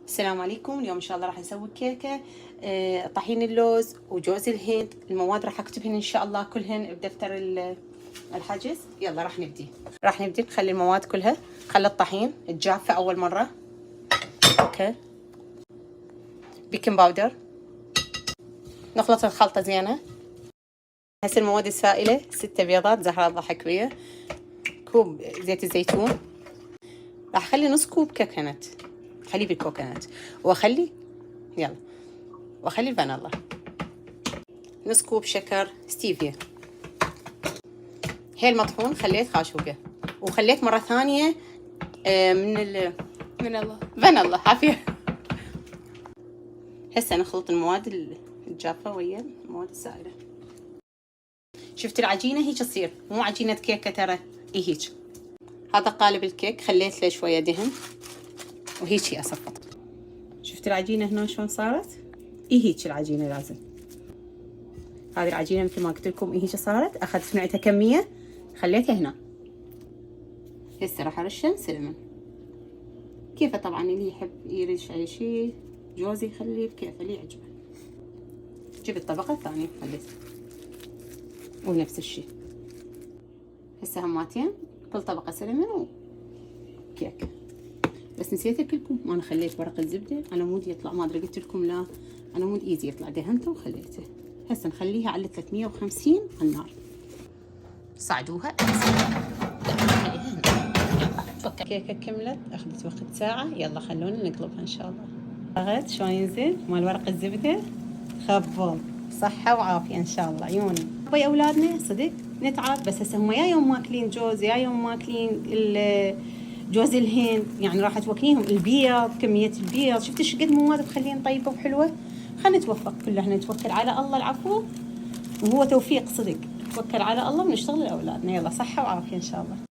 السلام عليكم. اليوم ان شاء الله راح نسوي كيكه طحين اللوز وجوز الهند. المواد راح اكتبهن ان شاء الله كلهن بدفتر الحجز. يلا راح نبدي نخلي المواد كلها. خلي الطحين الجافه اول مره. اوكي، بيكنج باودر. نخلط الخلطه زينه. هسه المواد السائله 6 بيضات زهره ضحك بيه، كوب زيت الزيتون، راح اخلي نص كوب كوكونات، حليب الكوكونات، واخلي الفانيلا، نص كوب شكر ستيفيا. هي المطحون خليت خاشوقه، وخليت مره ثانيه من الله فانيلا عافيه. هسه نخلط المواد الجافه ويا المواد السائله. شفت العجينه هيك تصير، مو عجينه كيكه ترى، هيك. هذا قالب الكيك خليت له شويه دهن وهيك اصفط. شفت العجينه هنا شلون صارت؟ هيك العجينه لازم. هذه العجينه مثل ما قلت لكم هيك صارت. اخذت نوعتها كميه خليتها هنا. هسه راح ارشن سلمون، كيفه طبعا، اللي يحب يرش اي شيء، جوزي يخليه بكيفه اللي يعجبه. جبت الطبقه الثانيه خليت، ونفس الشيء هسه هماتين كل طبقه سلمون وكيكه. بس نسيت لكم، انا خليت ورق الزبده على مود يطلع، ما ادري قلت لكم لا، على مود ايزي يطلع، دهنته وخليته. هسه نخليها على 350 على النار. صعدوها. كيكه كملت، اخذت وقت ساعه. يلا خلونا نقلبها ان شاء الله. اخذت شلون ينزل مال ورق الزبده، خبل صحه وعافيه ان شاء الله. عيوني يا اولادنا صدق نتعب، بس هسه هم يا يوم ماكلين جوز يا يوم ماكلين جوز الهند، يعني راح توكليهم البيض، كميه البيض. شفت ايش قد مواد بخليها طيبه وحلوه. خلينا نتوفق كلنا، نتوكل على الله. العفو، وهو توفيق صدق. نتوكل على الله ونشتغل لاولادنا. يلا صحه وعافيه ان شاء الله.